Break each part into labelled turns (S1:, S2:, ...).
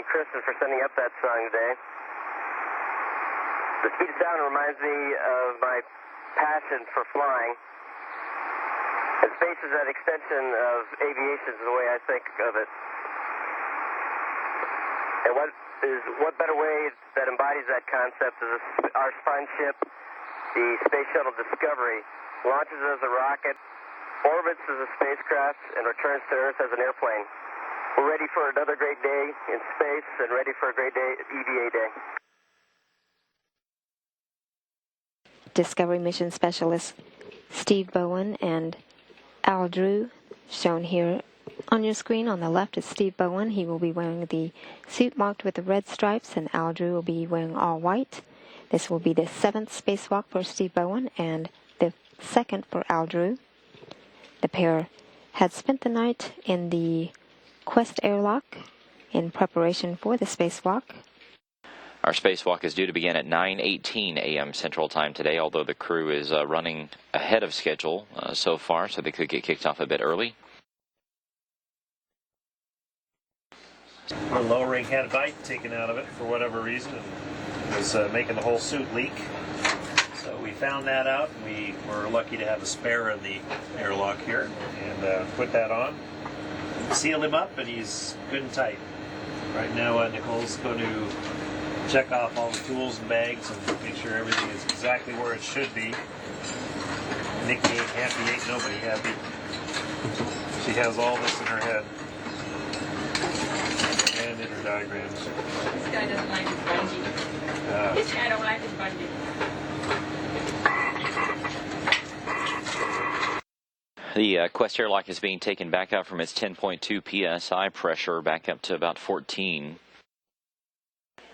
S1: Kristen, for sending up that song today. The speed of sound reminds me of my passion for flying. And space is that extension of aviation is the way I think of it. And what better way that embodies that concept is our spun ship, the Space Shuttle Discovery, launches as a rocket, orbits as a spacecraft, and returns to Earth as an airplane. We're ready for another great day in space and ready for a great day at EVA Day.
S2: Discovery Mission Specialist Steve Bowen and Al Drew, shown here on your screen. On the left is Steve Bowen. He will be wearing the suit marked with the red stripes, and Al Drew will be wearing all white. This will be the 7th spacewalk for Steve Bowen and the 2nd for Al Drew. The pair had spent the night in the Quest airlock in preparation for the spacewalk.
S3: Our spacewalk is due to begin at 9:18 a.m. Central Time today, although the crew is running ahead of schedule so far, so they could get kicked off a bit early.
S4: The lowering had a bite taken out of it for whatever reason, and it was making the whole suit leak. So we found that out, and we were lucky to have a spare in the airlock here, and put that on. Sealed him up, and he's good and tight. Right now, Nicole's going to check off all the tools and bags and make sure everything is exactly where it should be. Nikki ain't happy, ain't nobody happy. She has all this in her head and in her diagrams.
S5: This guy doesn't like his bungee. This guy don't like his bungee.
S3: The Quest airlock is being taken back out from its 10.2 psi pressure back up to about 14.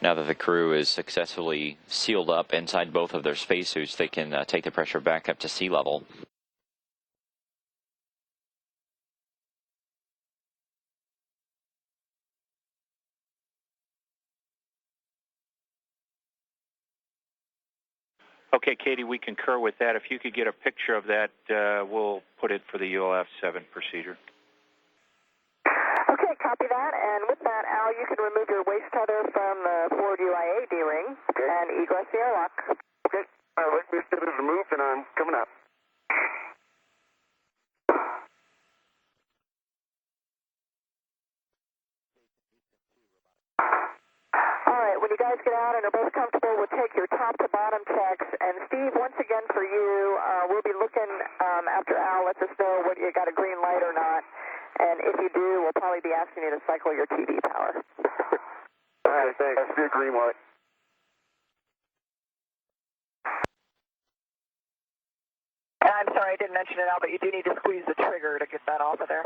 S3: Now that the crew is successfully sealed up inside both of their spacesuits, they can take the pressure back up to sea level.
S6: Okay, Katie, we concur with that. If you could get a picture of that, we'll put it for the ULF-7 procedure.
S7: Okay, copy that. And with that, Al, you can remove your waist tether from the forward UIA D-ring and egress the airlock.
S1: Okay. Waist tether is removed, and I'm coming up.
S7: All right, when you guys get out and are both comfortable, we'll take your top to bottom checks. And Steve, once again for you, we'll be looking after Al lets us know whether you got a green light or not. And if you do, we'll probably be asking you to cycle your TV power.
S1: All right, thanks. That's a green light.
S7: I'm sorry, I didn't mention it, Al, but you do need to squeeze the trigger to get that off of there.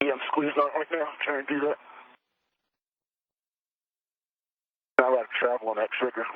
S1: Yeah, I'm squeezing on it right now. I'm trying to do that. I like to travel on that trigger.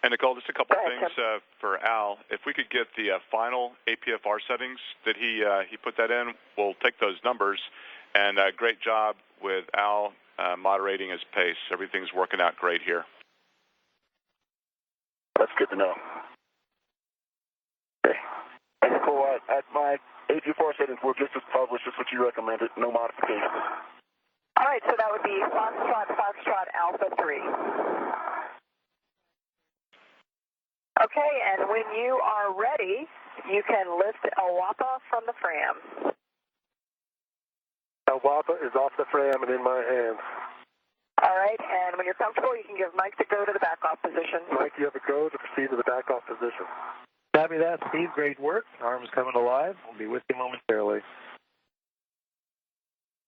S8: And Nicole, just a couple things for Al. If we could get the final APFR settings that he put that in, we'll take those numbers. And great job with Al moderating his pace. Everything's working out great here.
S1: That's good to know. Okay. And Nicole, at my APFR settings were just as published as what you recommended, no modifications.
S7: All right, so that would be Foxtrot Alpha 3. Okay, and when you are ready, you can lift Awapa from the Fram.
S1: Awapa is off the Fram and in my hands.
S7: All right, and when you're comfortable, you can give Mike the go to the back-off position.
S1: Mike, you have a go to proceed to the back-off position.
S4: Copy that, Steve. Great work. Arm's coming alive. We'll be with you momentarily.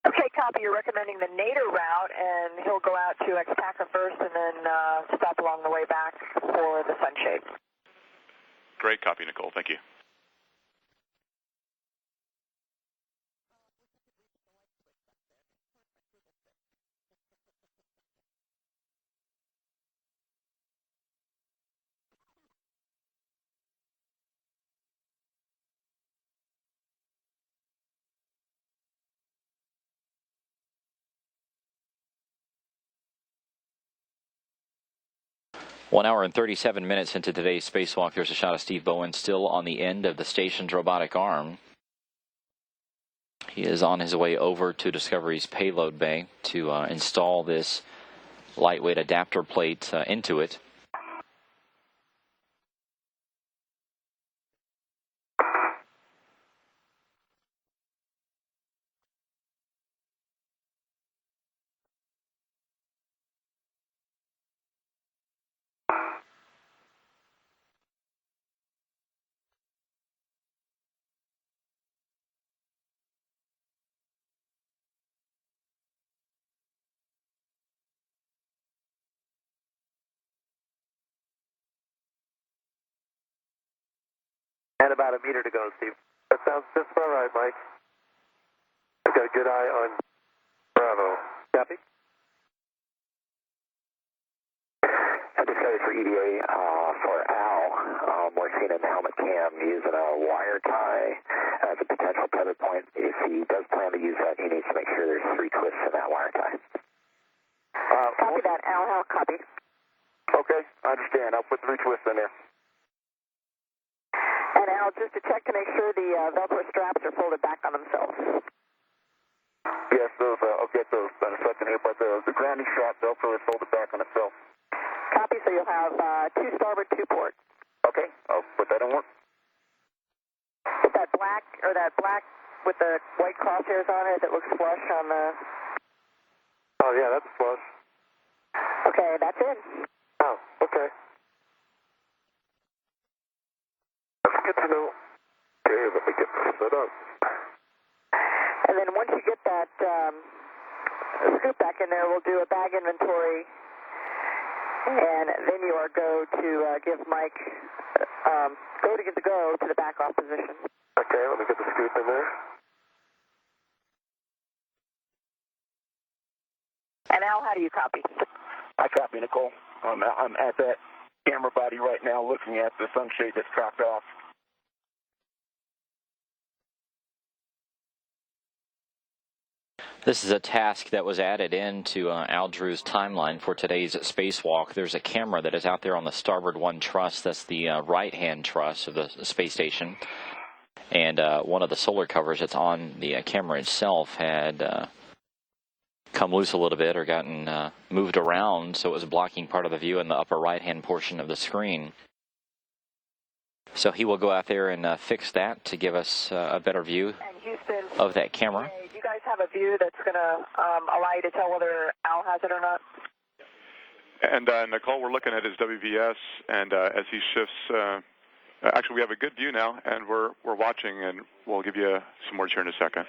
S7: Okay, copy. You're recommending the Nader route, and he'll go out to Xpaca first and then stop along the way back for the Sunshade.
S8: Great copy, Nicole. Thank you.
S3: 1 hour and 37 minutes into today's spacewalk, there's a shot of Steve Bowen still on the end of the station's robotic arm. He is on his way over to Discovery's payload bay to install this lightweight adapter plate into it.
S1: And about a meter to go, Steve. That sounds just about right, Mike. I've got a good eye on Bravo. Copy?
S9: Discovery for EDA for Al. We're seeing in the helmet cam using a wire tie as a potential tether point. If he does plan to use that, he needs to make sure there's 3 twists in that wire tie.
S7: Copy that, Al. Copy.
S1: Okay, I understand. I'll put 3 twists in there.
S7: And Al, just to check to make sure the Velcro straps are folded back on themselves.
S1: Yes, those. I'll get those in a second here, but the grounding strap Velcro is folded back on itself.
S7: Copy, so you'll have 2 starboard, 2 port.
S1: Okay, I'll put that in work.
S7: With that black with the white crosshairs on it that looks flush on the...
S1: Oh, yeah, that's flush.
S7: Okay, that's in.
S1: Oh, okay. That's good to know. Okay, let me get this set up.
S7: And then once you get that scoop back in there, we'll do a bag inventory, and then you are go to give Mike go to the back off position.
S1: Okay, let me get the scoop in there.
S7: And Al, how do you copy?
S9: I copy, Nicole. I'm at that camera body right now looking at the sunshade that's dropped off.
S3: This is a task that was added into Al Drew's timeline for today's spacewalk. There's a camera that is out there on the starboard one truss. That's the right-hand truss of the space station. And one of the solar covers that's on the camera itself had come loose a little bit or gotten moved around, so it was blocking part of the view in the upper right-hand portion of the screen. So he will go out there and fix that to give us a better view of that camera.
S7: Do you guys have a view that's going to allow you to tell whether Al has it or not?
S8: And Nicole, we're looking at his WVS, and as he shifts, actually we have a good view now, and we're watching, and we'll give you some words here in a second.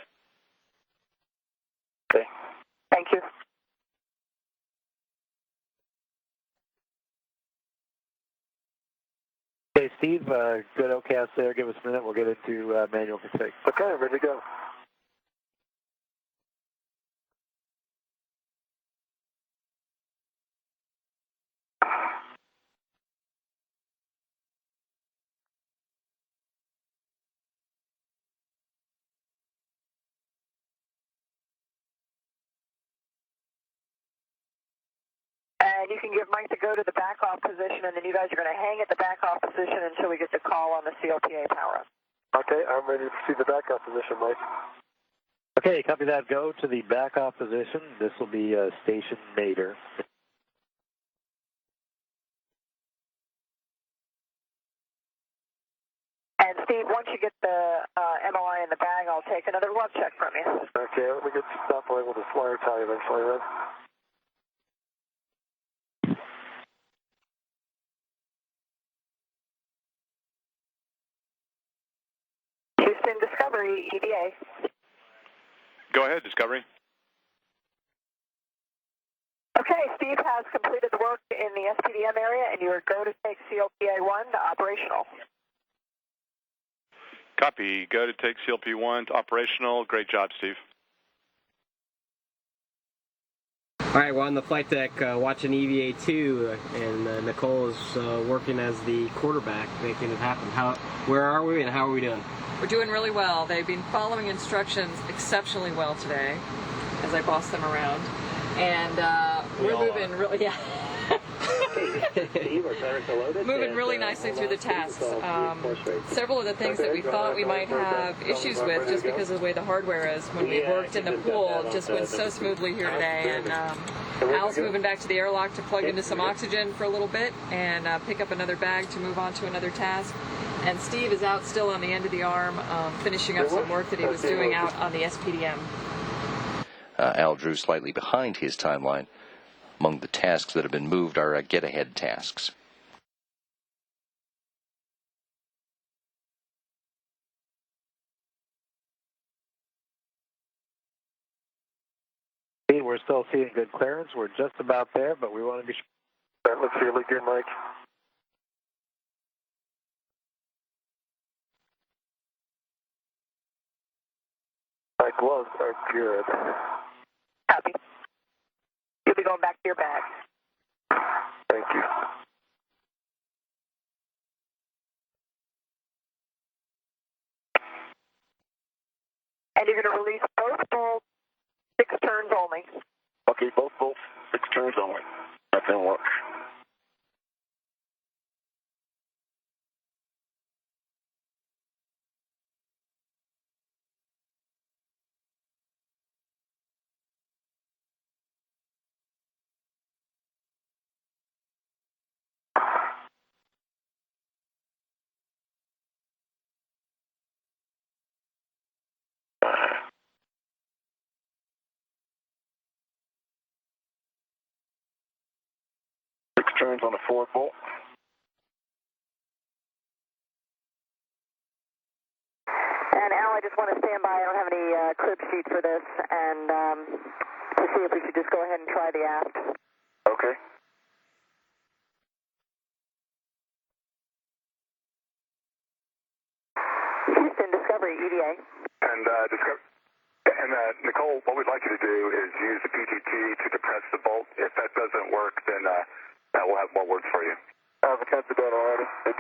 S9: Okay.
S7: Thank you.
S10: Hey, Steve, good OCAS there. Give us a minute. We'll get into manual config.
S1: Okay, ready to go.
S7: And you can give Mike the go to the back off position, and then you guys are going to hang at the back off position until we get the call on the CLPA power up.
S1: Okay, I'm ready to see the backup position, Mike.
S10: Okay, copy that. Go to the back off position. This will be station Nader.
S7: And Steve, once you get the MOI in the bag, I'll take another love check from you.
S1: Okay, let me get stop line with this wire tie eventually, right?
S7: Houston Discovery, EDA.
S8: Go ahead, Discovery.
S7: Okay, Steve has completed the work in the SPDM area, and you are go to take CLPA-1 to operational.
S8: Copy. Go to take CLP-1 to operational. Great job, Steve.
S11: All right, we're on the flight deck watching EVA-2, and Nicole is working as the quarterback, making it happen. Where are we, and how are we doing?
S12: We're doing really well. They've been following instructions exceptionally well today, as I boss them around. And we're moving really, yeah. Moving really nicely through the tasks. Several of the things that we thought we might have issues with just because of the way the hardware is when we worked in the pool just went so smoothly here today. And Al's moving back to the airlock to plug into some oxygen for a little bit and pick up another bag to move on to another task. And Steve is out still on the end of the arm, finishing up some work that he was doing out on the SPDM.
S13: Al Drew slightly behind his timeline. Among the tasks that have been moved are get-ahead tasks.
S10: We're still seeing good clearance. We're just about there, but we want to be sure. That looks really good, Mike. My gloves are good.
S7: Copy. You'll be going back to your bag.
S10: Thank you.
S7: And you're going to release both bolts 6 turns only.
S10: Okay, both bolts 6 turns only. That didn't work. Turns on the forward bolt.
S7: And Al, I just want to stand by. I don't have any crib sheet for this, and to see if we should just go ahead and try the aft.
S10: Okay.
S7: Houston, Discovery, EDA.
S14: And Nicole, what we'd like you to do is use the PGT to depress the bolt. If that doesn't work, then we'll have more words for you.
S10: I've attempted that already. I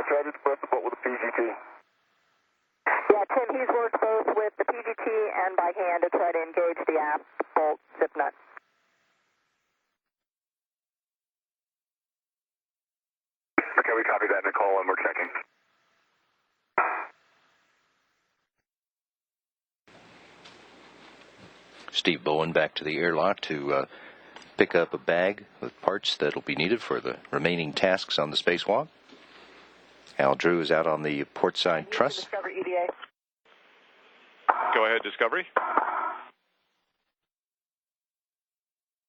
S10: tried to depress the bolt with the PGT.
S7: Yeah, Tim, he's worked both with the PGT and by hand to try to engage the aft bolt zip nut.
S14: Okay, we copy that, Nicole, and we're checking.
S13: Steve Bowen back to the airlock to pick up a bag with parts that will be needed for the remaining tasks on the spacewalk. Al Drew is out on the port side truss.
S7: Discovery, EDA.
S8: Go ahead, Discovery.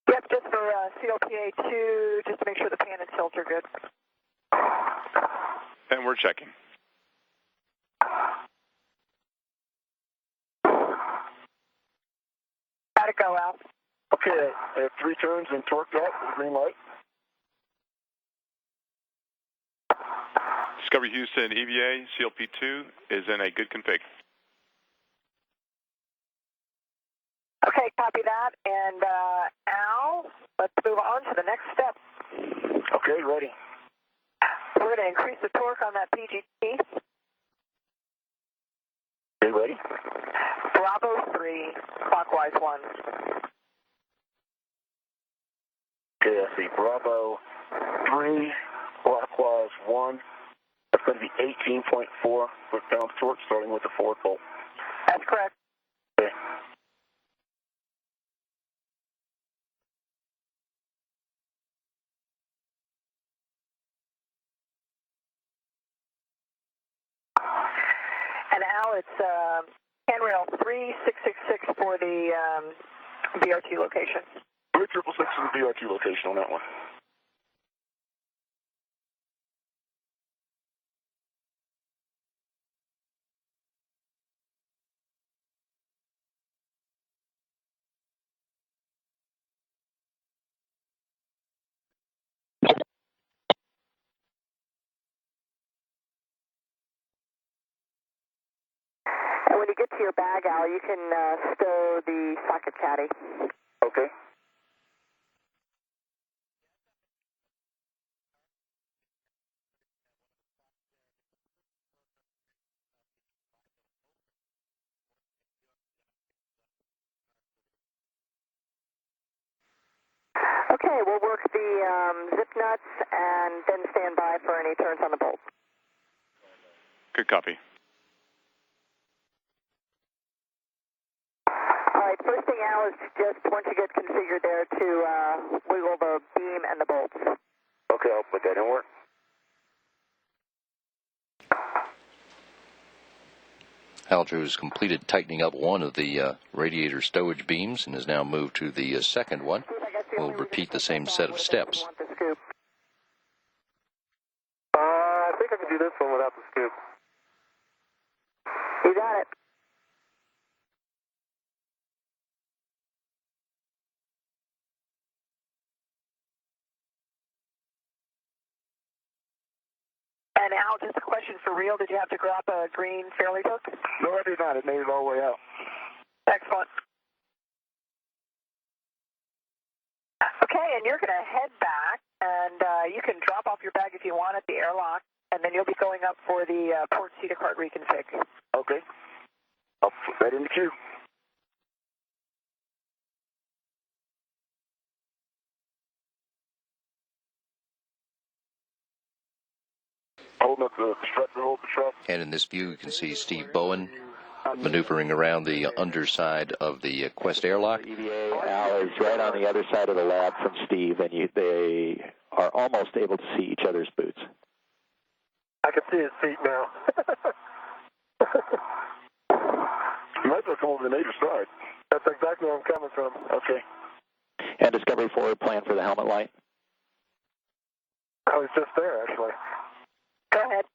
S7: Yep, just for CLPA2, just to make sure the pan and tilt are good.
S8: And we're checking.
S7: How'd it go, Al?
S10: Okay, I have 3 turns and torqued out with green light.
S8: Discovery Houston, EVA, CLP2 is in a good config.
S7: Okay, copy that. And Al, let's move on to the next step.
S10: Okay, ready.
S7: We're going to increase the torque on that PGT.
S10: Okay, ready.
S7: Bravo 3, clockwise 1.
S10: Okay, I see. Bravo 3, clockwise 1. That's going to be 18.4 foot-pounds torque, starting with the forward bolt.
S7: That's correct.
S10: Okay.
S7: And Al, it's handrail 3666 for the BRT location.
S10: 3666 is the BRT location on that one.
S7: And when you get to your bag, Al, you can stow the socket caddy.
S10: Okay.
S7: Okay, we'll work the zip nuts and then stand by for any turns on the bolt.
S8: Good copy.
S7: All right, first thing, Al, is just once you get configured there to wiggle the beam and the bolts.
S9: Okay, I'll put that in work.
S13: Aldrew has completed tightening up one of the radiator stowage beams and has now moved to the second one. We'll repeat the same set of steps.
S14: I think I can do this one without the scoop.
S7: You got it. And Al, just a question for real. Did you have to grab a green fairly hook?
S9: No, I did not. It made it all the way out.
S7: Excellent. Okay, and you're going to head back, and you can drop off your bag if you want at the airlock, and then you'll be going up for the port CETA card reconfig.
S9: Okay. I'll put that in the queue. Holding up the strut to hold the truck.
S13: And in this view, you can see Steve Bowen maneuvering around the underside of the Quest airlock.
S10: Al is right on the other side of the lab from Steve, and they are almost able to see each other's boots.
S14: I can see his feet now. You might as well come over the neighbor's side. That's exactly where I'm coming from.
S10: Okay. And Discovery forward plan for the helmet light?
S14: I was just there, actually.
S7: Go ahead.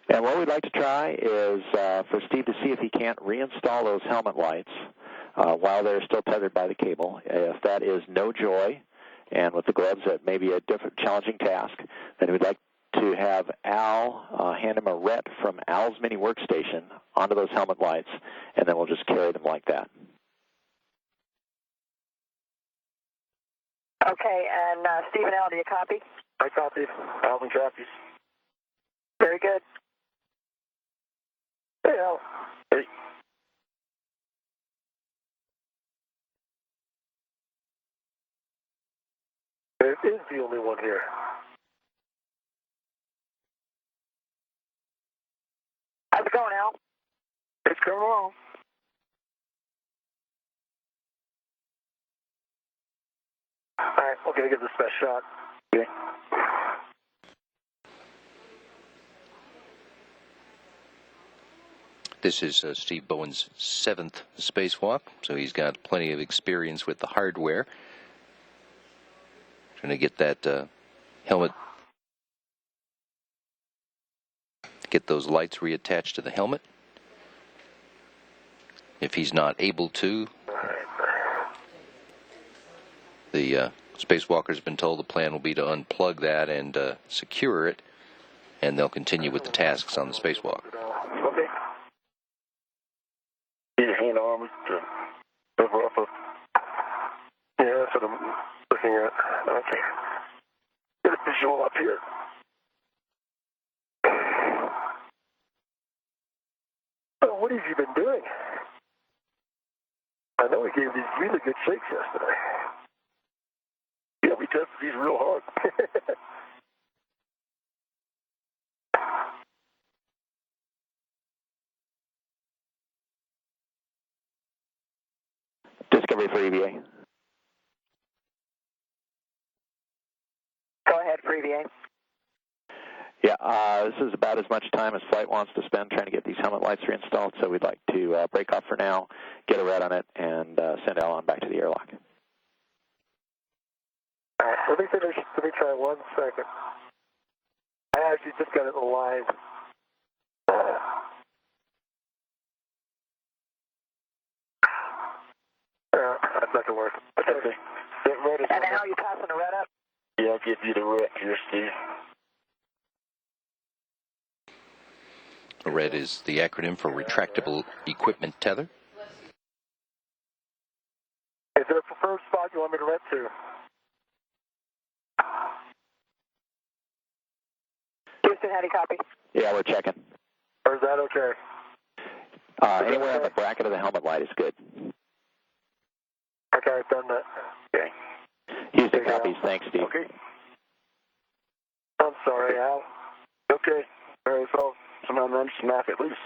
S10: And what we'd like to try is for Steve to see if he can't reinstall those helmet lights while they're still tethered by the cable. If that is no joy, and with the gloves that may be a different, challenging task, then we'd like to have Al hand him a ret from Al's mini workstation onto those helmet lights, and then we'll just carry them like that.
S7: Okay, and Steve and Al, do you copy?
S14: I copied. Alvin copies.
S7: Very good.
S14: Hey, Al. Hey. It is the only one here.
S7: How's it going, Al?
S14: It's coming along. All right, we're going to give this best shot.
S10: Okay.
S13: This is Steve Bowen's 7th spacewalk, so he's got plenty of experience with the hardware. Trying to get that helmet, get those lights reattached to the helmet. If he's not able to, the spacewalker's been told the plan will be to unplug that and secure it, and they'll continue with the tasks on the spacewalk.
S14: Okay. Your hand arm to cover up a... Yeah, that's what I'm looking at. Okay. Get a visual up here. Oh, what have you been doing? I know we gave these really good shakes yesterday. Yeah, we tested these real hard.
S10: Discovery for EVA.
S7: Go ahead for EVA.
S10: Yeah, this is about as much time as flight wants to spend trying to get these helmet lights reinstalled, so we'd like to break off for now, get a red on it, and send Al on back to the airlock.
S14: All right, let me finish. Let me try 1 second. I actually just got it aligned. That's not going to work. Okay. Get ready.
S7: And Al, you passing the red up?
S14: Yeah, I'll give you the red here, Steve.
S13: RED is the acronym for Retractable Equipment Tether.
S14: Is there a preferred spot you want me to red to?
S7: Houston, how do you copy?
S10: Yeah, we're checking.
S14: Or is that okay?
S10: Anywhere on the bracket of the helmet light is good.
S14: Okay, I've done that.
S10: Okay. Houston copies. Thanks, Steve.
S14: Okay. I'm sorry, Al. Okay. All right, so somehow managed to knock it loose.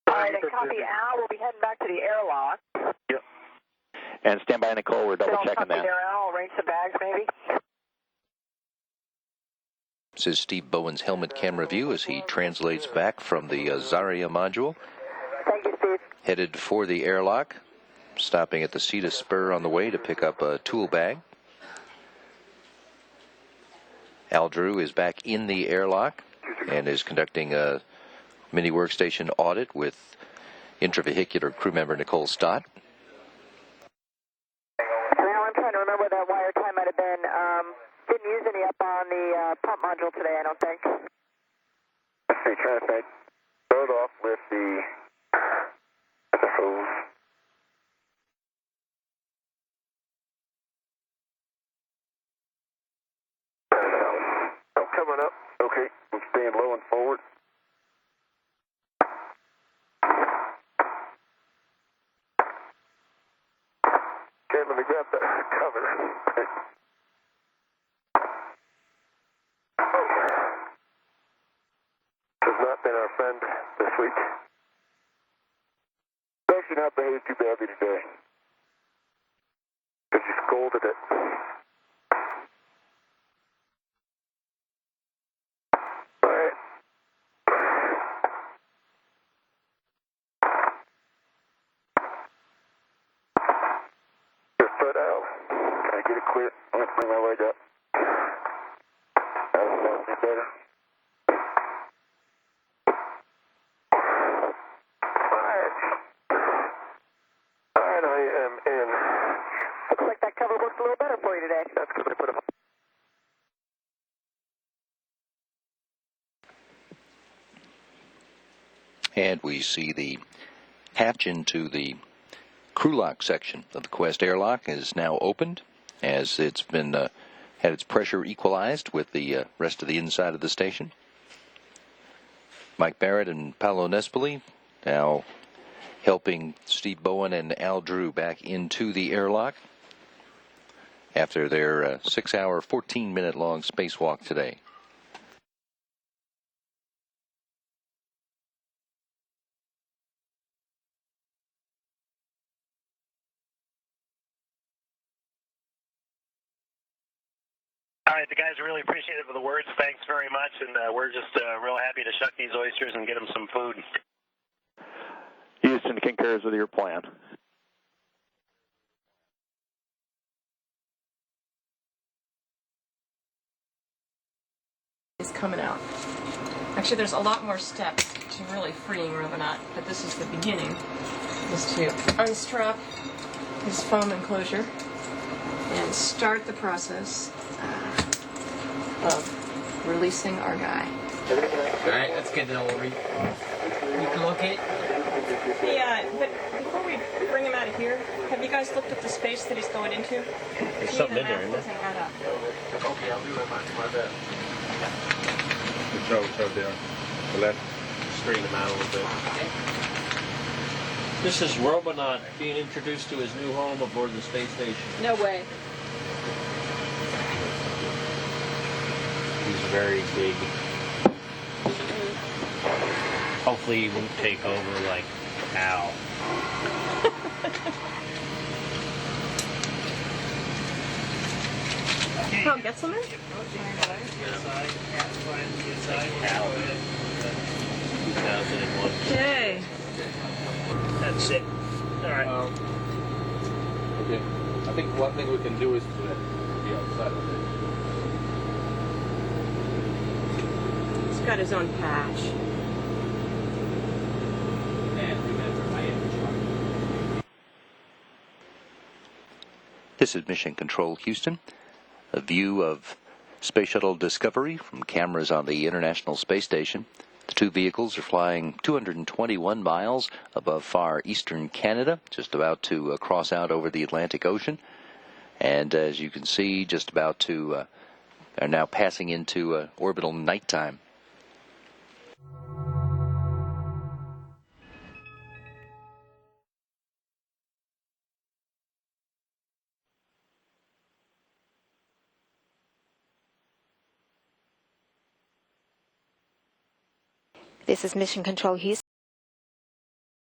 S7: All right, and copy Al. We'll be heading back to the airlock.
S14: Yep.
S10: And stand by, Nicole. We're double checking that.
S7: There, Al. Arrange some bags, maybe.
S13: This is Steve Bowen's helmet camera view as he translates back from the Zarya module.
S7: Thank you, Steve.
S13: Headed for the airlock, stopping at the Cetus Spur on the way to pick up a tool bag. Al Drew is back in the airlock and is conducting a mini workstation audit with intravehicular crew member Nicole Stott.
S7: Al, I'm trying to remember what that wire tie might have been. Didn't use any up on the pump module today, I don't think.
S14: Let's see, trying to think. Start off with the hose. I'm coming up. Okay, I'm staying low and forward. Okay, let me grab that cover. Has not been our friend this week. It's actually not behaved too badly today. Because you scolded it. Alright. Your foot out. Can I get it clear? I'm going to bring my leg up. That's me better. Alright, I am in.
S7: Looks like that cover worked a little better for you today.
S14: That's because I put a...
S13: And we see the hatch into the crew lock section of the Quest airlock is now opened as it's been had its pressure equalized with the rest of the inside of the station. Mike Barrett and Paolo Nespoli now helping Steve Bowen and Al Drew back into the airlock after their 6-hour, 14-minute long spacewalk today.
S15: All right, the guys are really appreciative of the words. Thanks very much, and we're just real happy to shuck these oysters and get them some food.
S10: Houston concurs with your plan.
S12: Is coming out. Actually, there's a lot more steps to really freeing Robonaut, but this is the beginning. Is to unstrap his foam enclosure and start the process of releasing our guy.
S11: Alright, let's get it all relocate.
S12: Yeah, but before we bring him out of here, have you guys looked at the space that he's going into?
S4: There's something in there, isn't there?
S12: Doesn't add up.
S14: Okay, I'll do that my bad.
S4: Control down. Let's straighten him out a little bit. This is Robonaut being introduced to his new home aboard the space station.
S12: No way.
S4: He's very big. Hopefully he won't take over like Al.
S12: Al Getzelman?
S4: Al. 2001.
S12: Okay.
S4: That's it. All right.
S16: Okay. I think one thing we can do is to be outside of it.
S12: He's got his own patch.
S13: This is Mission Control Houston. A view of Space Shuttle Discovery from cameras on the International Space Station. The two vehicles are flying 221 miles above far eastern Canada, just about to cross out over the Atlantic Ocean. And as you can see, just about to are now passing into orbital nighttime.
S2: This is Mission Control Houston.